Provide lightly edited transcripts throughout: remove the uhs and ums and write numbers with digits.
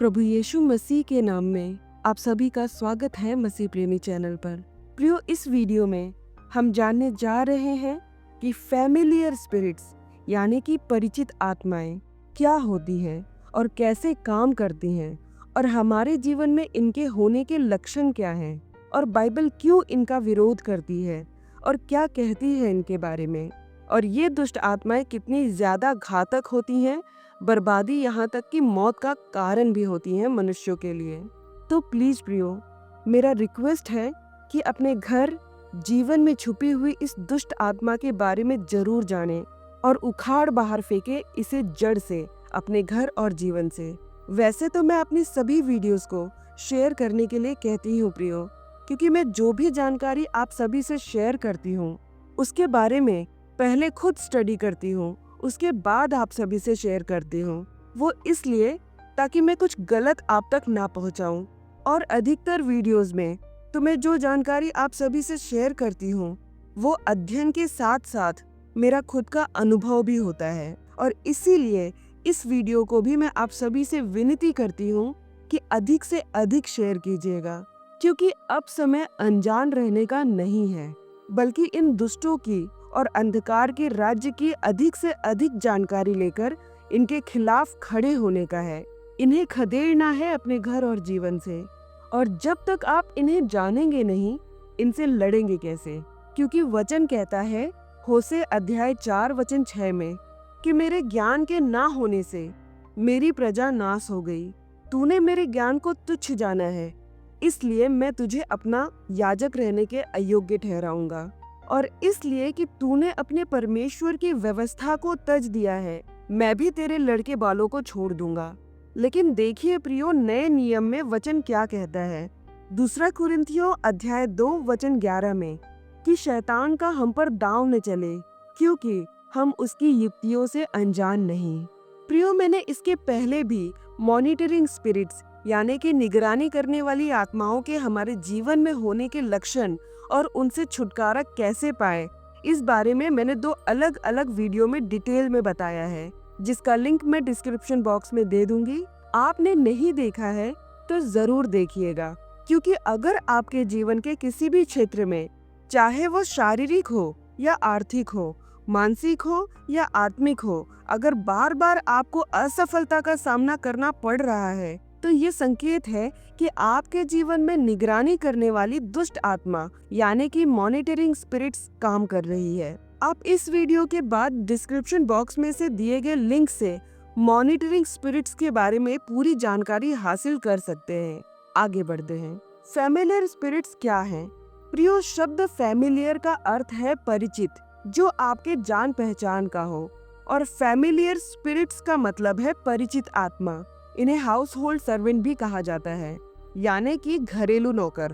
प्रभु यीशु मसीह के नाम में आप सभी का स्वागत है मसीह प्रेमी चैनल पर। प्रियो, इस वीडियो में हम जानने जा रहे हैं कि फैमिलियर स्पिरिट्स यानी कि परिचित आत्माएं क्या होती हैं और कैसे काम करती हैं और हमारे जीवन में इनके होने के लक्षण क्या हैं और बाइबल क्यों इनका विरोध करती है और क्या कहती है इनके बारे में, और ये दुष्ट आत्माएं कितनी ज्यादा घातक होती हैं, बर्बादी यहाँ तक कि मौत का कारण भी होती हैं मनुष्यों के लिए। तो प्लीज प्रियो, मेरा रिक्वेस्ट है कि अपने घर जीवन में छुपी हुई इस दुष्ट आत्मा के बारे में जरूर जानें और उखाड़ बाहर फेंके इसे जड़ से, अपने घर और जीवन से। वैसे तो मैं अपनी सभी वीडियोस को शेयर करने के लिए कहती हूँ प्रियो, क्योंकि मैं जो भी जानकारी आप सभी से शेयर करती हूँ उसके बारे में पहले खुद स्टडी करती हूँ, उसके बाद आप सभी से शेयर करती हूँ। वो इसलिए ताकि मैं कुछ गलत आप तक ना पहुँचाऊँ। और अधिकतर वीडियोस में तो मैं जो जानकारी आप सभी से शेयर करती हूँ वो अध्ययन के साथ साथ मेरा खुद का अनुभव भी होता है, और इसीलिए इस वीडियो को भी मैं आप सभी से विनती करती हूँ कि अधिक से अधिक शेयर कीजिएगा, क्योंकि अब समय अनजान रहने का नहीं है, बल्कि इन दुष्टों की और अंधकार के राज्य की अधिक से अधिक जानकारी लेकर इनके खिलाफ खड़े होने का है। इन्हें खदेड़ना है अपने घर और जीवन से, और जब तक आप इन्हें जानेंगे नहीं, इनसे लड़ेंगे कैसे? क्योंकि वचन कहता है होशे अध्याय 4 वचन 6 में कि मेरे ज्ञान के ना होने से मेरी प्रजा नाश हो गई। तूने मेरे ज्ञान को तुच्छ जाना है, इसलिए मैं तुझे अपना याजक रहने के अयोग्य ठहराऊंगा, और इसलिए कि तूने अपने परमेश्वर की व्यवस्था को तज दिया है, मैं भी तेरे लड़के बालों को छोड़ दूंगा। लेकिन देखिए प्रियो, नए नियम में वचन क्या कहता है। दूसरा कुरिन्थियों अध्याय 2 वचन 11 में कि शैतान का हम पर दांव न चले, क्योंकि हम उसकी युक्तियों से अनजान नहीं। प्रियो, मैंने इसके पहले भी मॉनिटरिंग स्पिरिट्स यानी कि निगरानी करने वाली आत्माओं के हमारे जीवन में होने के लक्षण और उनसे छुटकारा कैसे पाए, इस बारे में मैंने 2 अलग अलग वीडियो में डिटेल में बताया है, जिसका लिंक मैं डिस्क्रिप्शन बॉक्स में दे दूंगी। आपने नहीं देखा है तो जरूर देखिएगा, क्योंकि अगर आपके जीवन के किसी भी क्षेत्र में, चाहे वो शारीरिक हो या आर्थिक हो, मानसिक हो या आत्मिक हो, अगर बार बार आपको असफलता का सामना करना पड़ रहा है, तो ये संकेत है कि आपके जीवन में निगरानी करने वाली दुष्ट आत्मा यानी कि मॉनिटरिंग स्पिरिट्स काम कर रही है। आप इस वीडियो के बाद डिस्क्रिप्शन बॉक्स में से दिए गए लिंक से मॉनिटरिंग स्पिरिट्स के बारे में पूरी जानकारी हासिल कर सकते हैं। आगे बढ़ते हैं। फैमिलियर स्पिरिट्स क्या हैं? प्रियो, शब्द फैमिलियर का अर्थ है परिचित, जो आपके जान पहचान का हो, और फैमिलियर स्पिरिट्स का मतलब है परिचित आत्मा। इन्हें हाउस होल्ड सर्वेंट भी कहा जाता है, यानी कि घरेलू नौकर।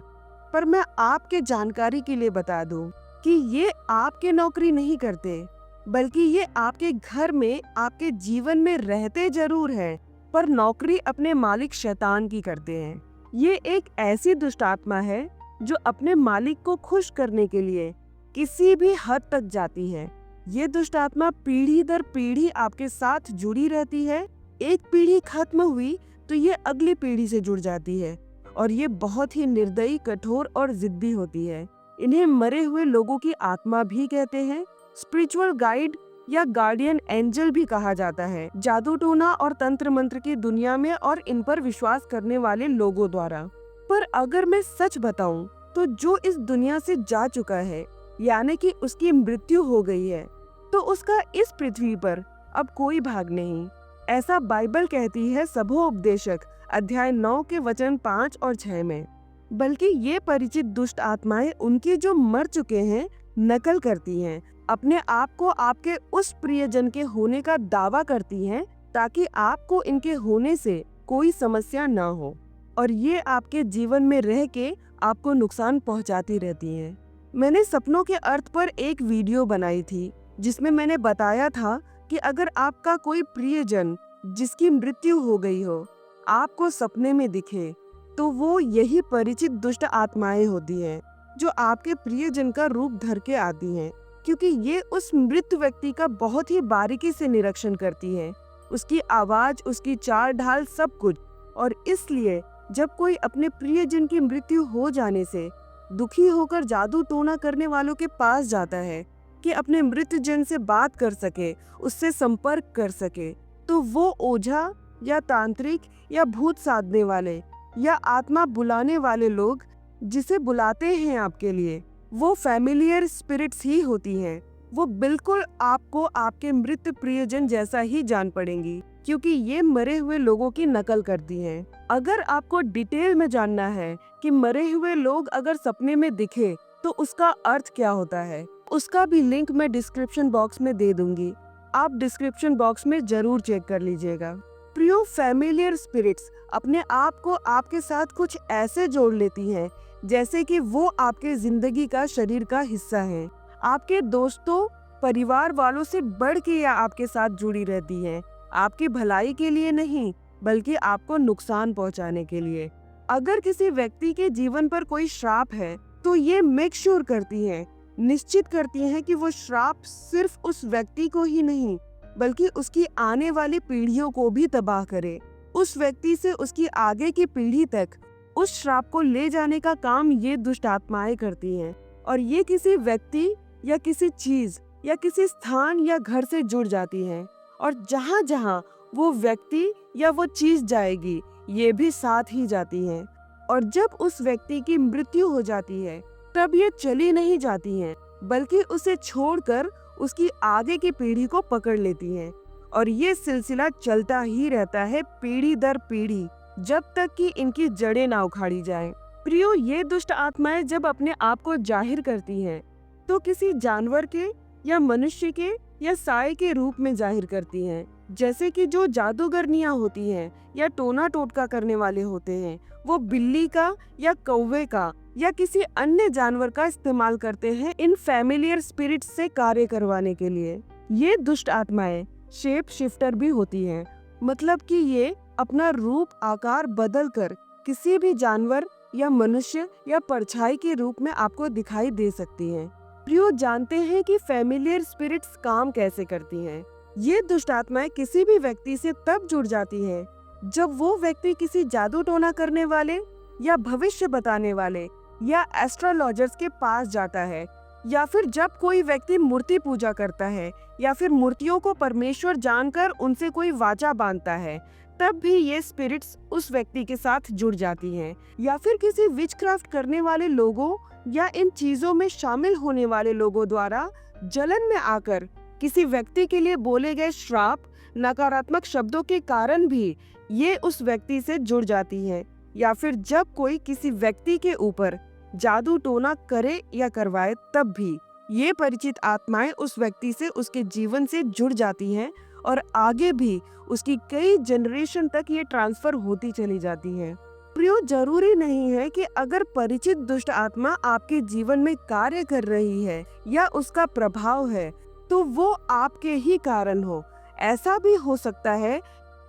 पर मैं आपके जानकारी के लिए बता दूं कि ये आपके नौकरी नहीं करते, बल्कि ये आपके घर में, आपके जीवन में रहते जरूर हैं, पर नौकरी अपने मालिक शैतान की करते हैं। ये एक ऐसी दुष्ट आत्मा है जो अपने मालिक को खुश करने के लिए किसी भी हद तक जाती है। ये दुष्ट आत्मा पीढ़ी दर पीढ़ी आपके साथ जुड़ी रहती है। एक पीढ़ी खत्म हुई तो ये अगली पीढ़ी से जुड़ जाती है, और ये बहुत ही निर्दयी, कठोर और जिद्दी होती है। इन्हें मरे हुए लोगों की आत्मा भी कहते हैं। स्पिरिचुअल गाइड या गार्डियन एंजल भी कहा जाता है, जादू टोना और तंत्र मंत्र की दुनिया में और इन पर विश्वास करने वाले लोगों द्वारा। पर अगर मैं सच बताऊं तो जो इस दुनिया से जा चुका है, यानी कि उसकी मृत्यु हो गई है, तो उसका इस पृथ्वी पर अब कोई भाग नहीं। ऐसा बाइबल कहती है सबोपदेशक अध्याय 9 के वचन 5 और 6 में। बल्कि ये परिचित दुष्ट आत्माएं उनके जो मर चुके हैं नकल करती हैं, अपने आप को आपके उस प्रियजन के होने का दावा करती हैं, ताकि आपको इनके होने से कोई समस्या ना हो, और ये आपके जीवन में रह के आपको नुकसान पहुंचाती रहती हैं। मैंने सपनों के अर्थ पर एक वीडियो बनाई थी, जिसमें मैंने बताया था कि अगर आपका कोई प्रियजन जिसकी मृत्यु हो गई हो आपको सपने में दिखे, तो वो यही परिचित दुष्ट आत्माएं होती हैं, जो आपके प्रियजन का रूप धर के आती हैं, क्योंकि ये उस मृत व्यक्ति का बहुत ही बारीकी से निरीक्षण करती हैं, उसकी आवाज, उसकी चाल ढाल, सब कुछ। और इसलिए जब कोई अपने प्रियजन की मृत्यु हो जाने से दुखी होकर जादू टोना करने वालों के पास जाता है कि अपने मृतजन से बात कर सके, उससे संपर्क कर सके, तो वो ओझा या तांत्रिक या भूत साधने वाले या आत्मा बुलाने वाले लोग जिसे बुलाते हैं आपके लिए, वो फैमिलियर स्पिरिट्स ही होती हैं। वो बिल्कुल आपको आपके मृत प्रियजन जैसा ही जान पड़ेंगी, क्योंकि ये मरे हुए लोगों की नकल करती हैं। अगर आपको डिटेल में जानना है कि मरे हुए लोग अगर सपने में दिखे तो उसका अर्थ क्या होता है, उसका भी लिंक मैं डिस्क्रिप्शन बॉक्स में दे दूंगी। आप डिस्क्रिप्शन बॉक्स में जरूर चेक कर लीजिएगा। प्रियो, फैमिलियर स्पिरिट्स अपने आप को आपके साथ कुछ ऐसे जोड़ लेती हैं जैसे कि वो आपके जिंदगी का शरीर का हिस्सा है। आपके दोस्तों, परिवार वालों से बढ़ के या आपके साथ जुड़ी रहती हैं, आपकी भलाई के लिए नहीं बल्कि आपको नुकसान पहुंचाने के लिए। अगर किसी व्यक्ति के जीवन पर कोई श्राप है तो ये मेक श्योर करती हैं, निश्चित करती हैं कि वो श्राप सिर्फ उस व्यक्ति को ही नहीं बल्कि उसकी आने वाली पीढ़ियों को भी तबाह करे। उस व्यक्ति से उसकी आगे की पीढ़ी तक उस श्राप को ले जाने का काम ये दुष्ट आत्माएं करती हैं। और ये किसी व्यक्ति या किसी चीज या किसी स्थान या घर से जुड़ जाती हैं, और जहाँ जहाँ वो व्यक्ति या वो चीज जाएगी ये भी साथ ही जाती हैं। और जब उस व्यक्ति की मृत्यु हो जाती है तब ये चली नहीं जाती हैं बल्कि उसे छोड़कर उसकी आगे की पीढ़ी को पकड़ लेती हैं। और ये सिलसिला चलता ही रहता है पीढ़ी दर पीढ़ी, जब तक कि इनकी जड़ें ना उखाड़ी जाएं। प्रियो, ये दुष्ट आत्माएं जब अपने आप को जाहिर करती हैं तो किसी जानवर के या मनुष्य के या साए के रूप में जाहिर करती हैं। जैसे कि जो जादूगरनियां होती हैं या टोना टोटका करने वाले होते हैं, वो बिल्ली का या कौवे का या किसी अन्य जानवर का इस्तेमाल करते हैं इन फैमिलियर स्पिरिट्स से कार्य करवाने के लिए। ये दुष्ट आत्माएं शेप शिफ्टर भी होती हैं, मतलब कि ये अपना रूप आकार बदलकर किसी भी जानवर या मनुष्य या परछाई के रूप में आपको दिखाई दे सकती हैं। प्रियो, जानते हैं कि फैमिलियर स्पिरिट्स काम कैसे करती हैं। ये दुष्ट आत्माएं किसी भी व्यक्ति से तब जुड़ जाती हैं जब वो व्यक्ति किसी जादू टोना करने वाले या भविष्य बताने वाले या एस्ट्रोलॉजर्स के पास जाता है, या फिर जब कोई व्यक्ति मूर्ति पूजा करता है या फिर मूर्तियों को परमेश्वर जानकर उनसे कोई वाचा बांधता है, तब भी ये स्पिरिट्स उस व्यक्ति के साथ जुड़ जाती हैं। या फिर किसी विचक्राफ्ट करने वाले लोगों या इन चीजों में शामिल होने वाले लोगों द्वारा जलन में आकर किसी व्यक्ति के लिए बोले गए श्राप, नकारात्मक शब्दों के कारण भी ये उस व्यक्ति से जुड़ जाती हैं। या फिर जब कोई किसी व्यक्ति के ऊपर जादू टोना करे या करवाए, तब भी ये परिचित आत्माएं उस व्यक्ति से उसके जीवन से जुड़ जाती हैं और आगे भी उसकी कई जनरेशन तक ये ट्रांसफर होती चली जाती हैं। प्रियो, जरूरी नहीं है कि अगर परिचित दुष्ट आत्मा आपके जीवन में कार्य कर रही है या उसका प्रभाव है तो वो आपके ही कारण हो। ऐसा भी हो सकता है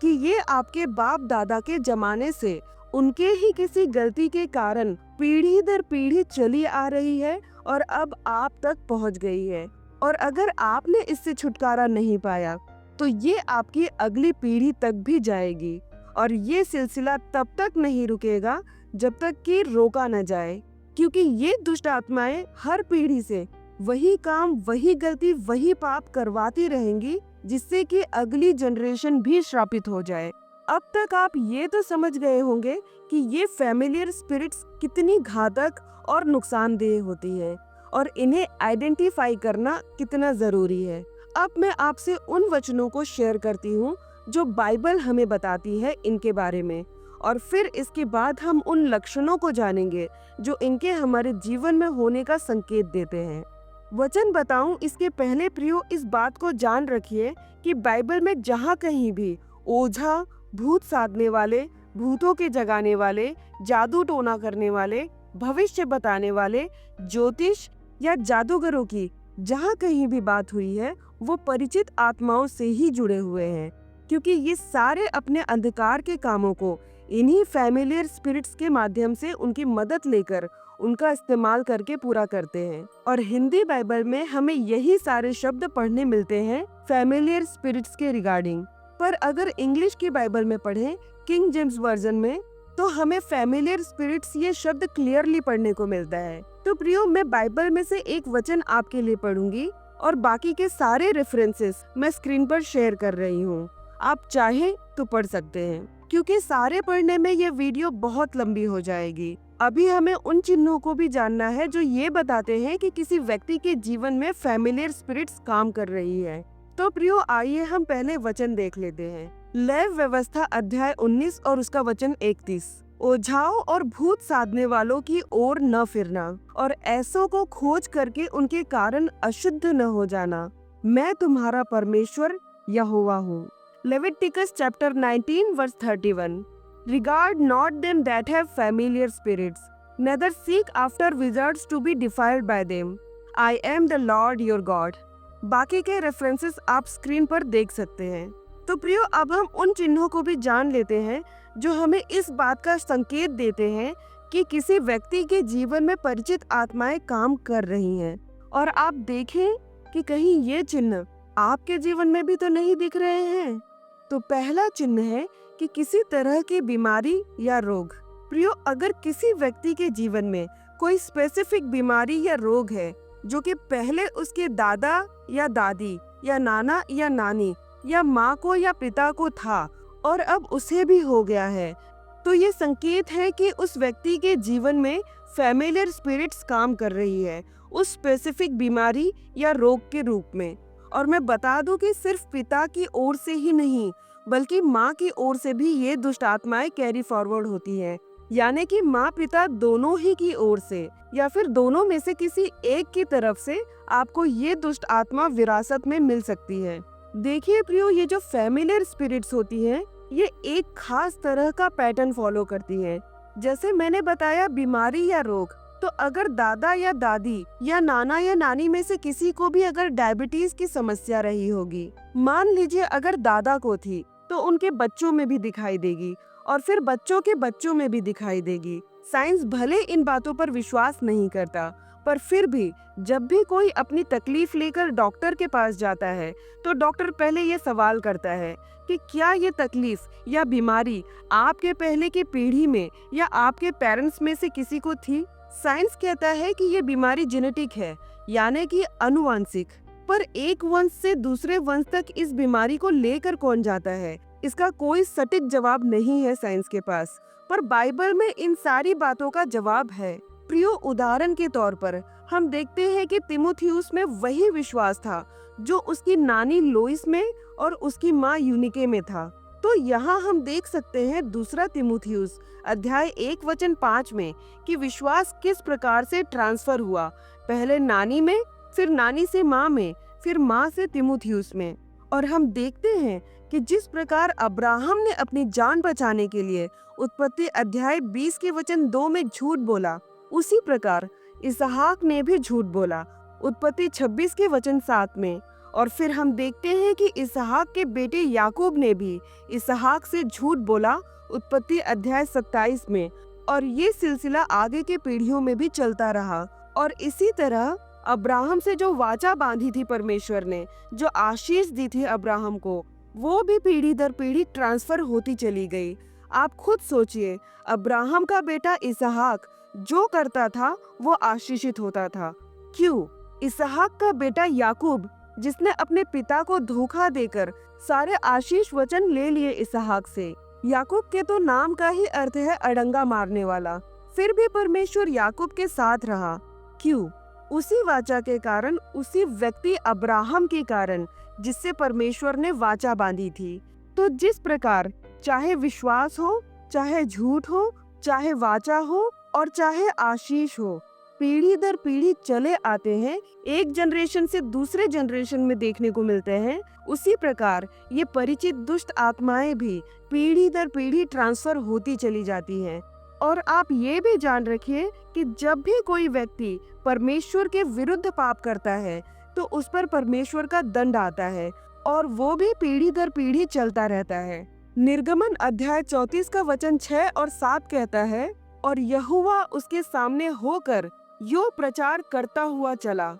कि ये आपके बाप दादा के जमाने से उनके ही किसी गलती के कारण पीढ़ी दर पीढ़ी चली आ रही है और अब आप तक पहुंच गई है। और अगर आपने इससे छुटकारा नहीं पाया तो ये आपकी अगली पीढ़ी तक भी जाएगी, और ये सिलसिला तब तक नहीं रुकेगा जब तक कि रोका न जाए, क्योंकि ये दुष्ट आत्माएं हर पीढ़ी से वही काम, वही गलती, वही पाप करवाती रहेंगी, जिससे कि अगली जनरेशन भी श्रापित हो जाए। अब तक आप ये तो समझ गए होंगे कि ये फैमिलियर स्पिरिट्स कितनी घातक और नुकसानदेह होती है और इन्हें आइडेंटिफाई करना कितना जरूरी है। अब मैं आपसे उन वचनों को शेयर करती हूँ जो बाइबल हमें बताती है इनके बारे में, और फिर इसके बाद हम उन लक्षणों को जानेंगे जो इनके हमारे जीवन में होने का संकेत देते हैं। वचन बताऊं इसके पहले प्रियो, इस बात को जान रखिए कि बाइबल में जहाँ कहीं भी ओझा, भूत साधने वाले, भूतों के जगाने वाले, जादू टोना करने वाले, भविष्य बताने वाले, ज्योतिष या जादूगरों की जहाँ कहीं भी बात हुई है वो परिचित आत्माओं से ही जुड़े हुए हैं, क्योंकि ये सारे अपने अंधकार के कामों को इन्हीं फैमिलियर स्पिरिट्स के माध्यम से उनकी मदद लेकर उनका इस्तेमाल करके पूरा करते हैं। और हिंदी बाइबल में हमें यही सारे शब्द पढ़ने मिलते हैं फैमिलियर स्पिरिट्स के रिगार्डिंग। पर अगर इंग्लिश की बाइबल में पढ़ें किंग जेम्स वर्जन में तो हमें फैमिलियर स्पिरिट्स ये शब्द क्लियरली पढ़ने को मिलता है। तो प्रियो, मैं बाइबल में से एक वचन आपके लिए पढ़ूंगी और बाकी के सारे रेफरेंसेस मैं स्क्रीन पर शेयर कर रही हूँ। आप चाहे तो पढ़ सकते हैं, क्योंकि सारे पढ़ने में ये वीडियो बहुत लंबी हो जाएगी। अभी हमें उन चिन्हों को भी जानना है जो ये बताते हैं कि किसी व्यक्ति के जीवन में फैमिलियर स्पिरिट्स काम कर रही है। तो प्रियो, आइए हम पहले वचन देख लेते हैं। लेव व्यवस्था अध्याय 19 और उसका वचन 31। ओझाओं और भूत साधने वालों की ओर न फिरना और ऐसों को खोज करके उनके कारण अशुद्ध न हो जाना। मैं तुम्हारा परमेश्वर यहोवा हूँ। Leviticus chapter 19 verse 31। Regard not them that have familiar spirits, neither seek after wizards to be defiled by them. I am the Lord your God. बाकी के रेफरेंसेस आप स्क्रीन पर देख सकते हैं। तो प्रियो, अब हम उन चिन्हों को भी जान लेते हैं जो हमें इस बात का संकेत देते हैं कि किसी व्यक्ति के जीवन में परिचित आत्माएं काम कर रही हैं। और आप देखें कि कहीं ये चिन्ह आपके जीवन में भी तो नहीं दिख रहे हैं। तो पहला चिन्ह है कि किसी तरह की बीमारी या रोग। प्रियो, अगर किसी व्यक्ति के जीवन में कोई स्पेसिफिक बीमारी या रोग है जो कि पहले उसके दादा या दादी या नाना या नानी या माँ को या पिता को था और अब उसे भी हो गया है, तो ये संकेत है कि उस व्यक्ति के जीवन में फैमिलियर स्पिरिट्स काम कर रही है उस स्पेसिफिक बीमारी या रोग के रूप में। और मैं बता दूं कि सिर्फ पिता की ओर से ही नहीं बल्कि माँ की ओर से भी ये दुष्ट आत्माएं कैरी फॉरवर्ड होती हैं, यानी कि माँ पिता दोनों ही की ओर से या फिर दोनों में से किसी एक की तरफ से आपको ये दुष्ट आत्मा विरासत में मिल सकती है। देखिए प्रियो, ये जो फैमिलियर स्पिरिट्स होती हैं ये एक खास तरह का पैटर्न फॉलो करती हैं। जैसे मैंने बताया बीमारी या रोग, तो अगर दादा या दादी या नाना या नानी में से किसी को भी अगर डायबिटीज की समस्या रही होगी, मान लीजिए अगर दादा को थी तो उनके बच्चों में भी दिखाई देगी और फिर बच्चों के बच्चों में भी दिखाई देगी। साइंस भले इन बातों पर विश्वास नहीं करता, पर फिर भी जब भी कोई अपनी तकलीफ लेकर डॉक्टर के पास जाता है तो डॉक्टर पहले ये सवाल करता है कि क्या ये तकलीफ या बीमारी आपके पहले की पीढ़ी में या आपके पेरेंट्स में से किसी को थी। साइंस कहता है कि ये बीमारी जेनेटिक है, यानी कि अनुवांशिक, पर एक वंश से दूसरे वंश तक इस बीमारी को लेकर कौन जाता है, इसका कोई सटीक जवाब नहीं है साइंस के पास। पर बाइबल में इन सारी बातों का जवाब है। प्रियो, उदाहरण के तौर पर हम देखते हैं कि तिमोथियुस में वही विश्वास था जो उसकी नानी लोइस में और उसकी माँ यूनिके में था। तो यहाँ हम देख सकते हैं दूसरा तिमोथियुस अध्याय 1 वचन 5 में कि विश्वास किस प्रकार से ट्रांसफर हुआ, पहले नानी में, फिर नानी से माँ में, फिर माँ से तिमोथियुस में। और हम देखते हैं कि जिस प्रकार अब्राहम ने अपनी जान बचाने के लिए उत्पत्ति अध्याय 20 के वचन 2 में झूठ बोला, उसी प्रकार इसहाक ने भी झूठ बोला उत्पत्ति 26 के वचन 7 में। और फिर हम देखते हैं कि इसहाक के बेटे याकूब ने भी इसहाक से झूठ बोला उत्पत्ति अध्याय 27 में। और ये सिलसिला आगे के पीढ़ियों में भी चलता रहा। और इसी तरह अब्राहम से जो वाचा बांधी थी परमेश्वर ने, जो आशीष दी थी अब्राहम को, वो भी पीढ़ी दर पीढ़ी ट्रांसफर होती चली गई। आप खुद सोचिए, अब्राहम का बेटा इसहाक जो करता था वो आशीषित होता था। क्यों? इसहाक का बेटा याकूब, जिसने अपने पिता को धोखा देकर सारे आशीष वचन ले लिए इसहाक से। याकूब के तो नाम का ही अर्थ है अड़ंगा मारने वाला, फिर भी परमेश्वर याकूब के साथ रहा। क्यों? उसी वाचा के कारण, उसी व्यक्ति अब्राहम के कारण जिससे परमेश्वर ने वाचा बांधी थी। तो जिस प्रकार चाहे विश्वास हो, चाहे झूठ हो, चाहे वाचा हो और चाहे आशीष हो, पीढ़ी दर पीढ़ी चले आते हैं, एक जनरेशन से दूसरे जनरेशन में देखने को मिलते हैं, उसी प्रकार ये परिचित दुष्ट आत्माएं भी पीढ़ी दर पीढ़ी ट्रांसफर होती चली जाती हैं। और आप ये भी जान रखिए कि जब भी कोई व्यक्ति परमेश्वर के विरुद्ध पाप करता है तो उस पर परमेश्वर का दंड आता है और वो भी पीढ़ी दर पीढ़ी चलता रहता है। निर्गमन अध्याय 34 का वचन 6 और 7 कहता है, और यहोवा उसके सामने होकर यो प्रचार करता हुआ चला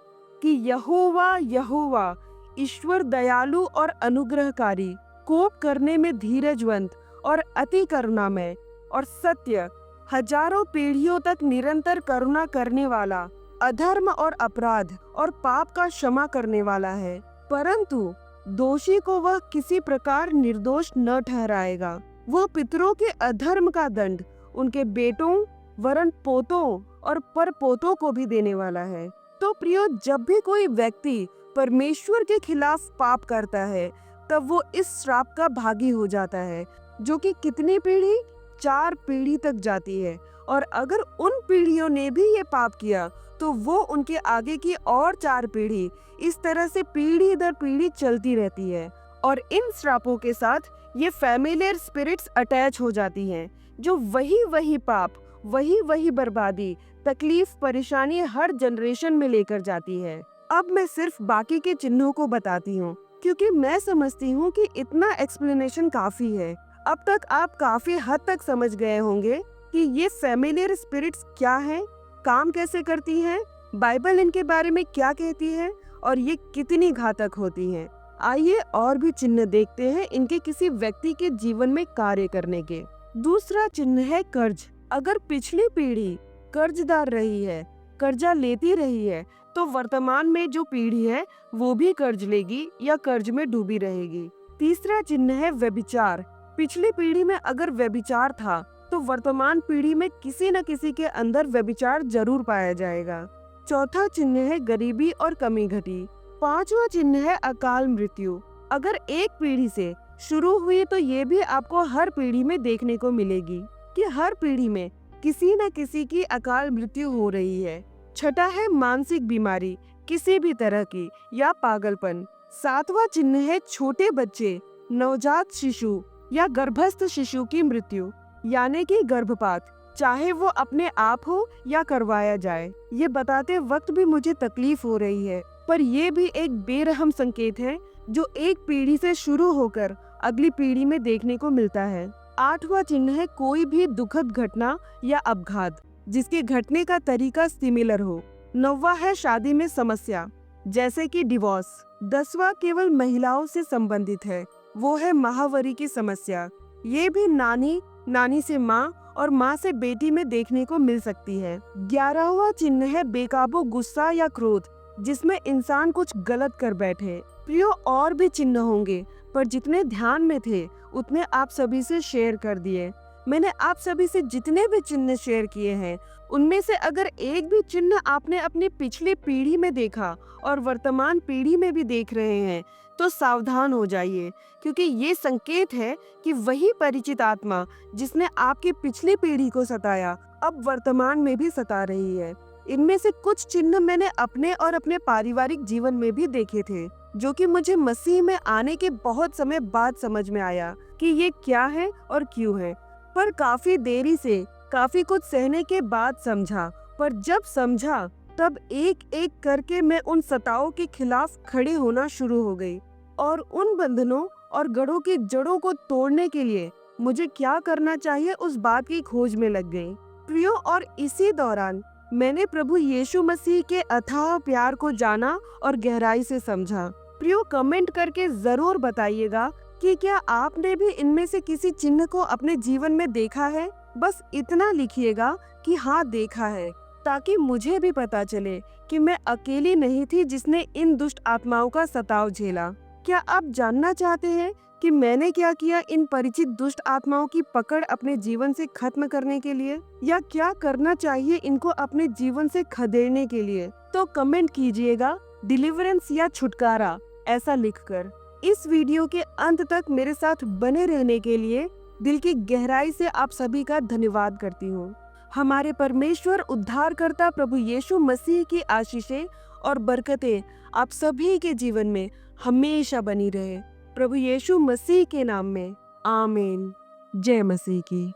कि यहोवा यहोवा ईश्वर दयालु और अनुग्रहकारी, कोप करने में धीरजवंत और अति करुणामय और सत्य, हजारों पीढ़ियों तक निरंतर करुणा करने वाला, अधर्म और अपराध और पाप का क्षमा करने वाला है। परंतु दोषी को वह किसी प्रकार निर्दोष न ठहराएगा। वह पितरों के अधर्म का दंड उनके बेटों वरन पोतों और परपोतों को भी देने वाला है। तो प्रियो, जब भी कोई व्यक्ति परमेश्वर के खिलाफ पाप करता है तब वो इस श्राप का भागी हो जाता है, जो कि कितनी पीढ़ी, 4 पीढ़ी तक जाती है। और अगर उन पीढ़ियों ने भी ये पाप किया तो वो उनके आगे की और 4 पीढ़ी, इस तरह से पीढ़ी दर पीढ़ी चलती रहती है। और इन श्रापों के साथ ये फैमिलियर स्पिरिट्स अटैच हो जाती हैं, जो वही पाप, वही बर्बादी, तकलीफ, परेशानी हर जनरेशन में लेकर जाती है। अब मैं सिर्फ बाकी के चिन्हों को बताती हूँ, क्योंकि मैं समझती हूँ कि इतना एक्सप्लेनेशन काफी है। अब तक आप काफी हद तक समझ गए होंगे कि ये फैमिलियर स्पिरिट्स क्या हैं, काम कैसे करती हैं, बाइबल इनके बारे में क्या कहती है और ये कितनी घातक होती हैं। आइए और भी चिन्ह देखते हैं इनके किसी व्यक्ति के जीवन में कार्य करने के। दूसरा चिन्ह है कर्ज। अगर पिछली पीढ़ी कर्जदार रही है, कर्जा लेती रही है, तो वर्तमान में जो पीढ़ी है वो भी कर्ज लेगी या कर्ज में डूबी रहेगी। तीसरा चिन्ह है व्यभिचार। पिछली पीढ़ी में अगर व्यभिचार था तो वर्तमान पीढ़ी में किसी न किसी के अंदर व्यभिचार जरूर पाया जाएगा। चौथा चिन्ह है गरीबी और कमी घटी। पांचवा चिन्ह है अकाल मृत्यु। अगर एक पीढ़ी से शुरू हुई तो ये भी आपको हर पीढ़ी में देखने को मिलेगी कि हर पीढ़ी में किसी न किसी की अकाल मृत्यु हो रही है। छठा है मानसिक बीमारी, किसी भी तरह की या पागलपन। सातवां चिन्ह है छोटे बच्चे, नवजात शिशु या गर्भस्थ शिशु की मृत्यु, यानी कि गर्भपात, चाहे वो अपने आप हो या करवाया जाए। ये बताते वक्त भी मुझे तकलीफ हो रही है, पर ये भी एक बेरहम संकेत है जो एक पीढ़ी से शुरू होकर अगली पीढ़ी में देखने को मिलता है। आठवां चिन्ह है कोई भी दुखद घटना या अपघात जिसके घटने का तरीका सिमिलर हो। नौवां है शादी में समस्या, जैसे कि डिवोर्स। 10वां केवल महिलाओं से संबंधित है, वो है माहवारी की समस्या। ये भी नानी से माँ और माँ से बेटी में देखने को मिल सकती है। 11वां चिन्ह है बेकाबू गुस्सा या क्रोध, जिसमें इंसान कुछ गलत कर बैठे। प्रियो, और भी चिन्ह होंगे, पर जितने ध्यान में थे उतने आप सभी से शेयर कर दिए। मैंने आप सभी से जितने भी चिन्ह शेयर किए हैं उनमें से अगर एक भी चिन्ह आपने अपनी पिछली पीढ़ी में देखा और वर्तमान पीढ़ी में भी देख रहे हैं तो सावधान हो जाइए, क्योंकि ये संकेत है कि वही परिचित आत्मा जिसने आपकी पिछली पीढ़ी को सताया अब वर्तमान में भी सता रही है। इनमें से कुछ चिन्ह मैंने अपने और अपने पारिवारिक जीवन में भी देखे थे, जो कि मुझे मसीह में आने के बहुत समय बाद समझ में आया कि ये क्या है और क्यों है। पर काफी देरी से, काफी कुछ सहने के बाद समझा। पर जब समझा तब एक एक करके मैं उन सताओं के खिलाफ खड़े होना शुरू हो गई और उन बंधनों और गढ़ों की जड़ों को तोड़ने के लिए मुझे क्या करना चाहिए उस बात की खोज में लग गई। प्रियो, और इसी दौरान मैंने प्रभु यीशु मसीह के अथाह प्यार को जाना और गहराई से समझा। प्रियो, कमेंट करके जरूर बताइएगा कि क्या आपने भी इनमें से किसी चिन्ह को अपने जीवन में देखा है। बस इतना लिखिएगा कि हाँ देखा है, ताकि मुझे भी पता चले कि मैं अकेली नहीं थी जिसने इन दुष्ट आत्माओं का सताव झेला। क्या आप जानना चाहते हैं कि मैंने क्या किया इन परिचित दुष्ट आत्माओं की पकड़ अपने जीवन से खत्म करने के लिए, या क्या करना चाहिए इनको अपने जीवन से खदेड़ने के लिए? तो कमेंट कीजिएगा डिलीवरेंस या छुटकारा ऐसा लिखकर। इस वीडियो के अंत तक मेरे साथ बने रहने के लिए दिल की गहराई से आप सभी का धन्यवाद करती हूँ। हमारे परमेश्वर उद्धारकर्ता प्रभु यीशु मसीह की आशीषें और बरकतें आप सभी के जीवन में हमेशा बनी रहे। प्रभु यीशु मसीह के नाम में आमीन। जय मसीह की।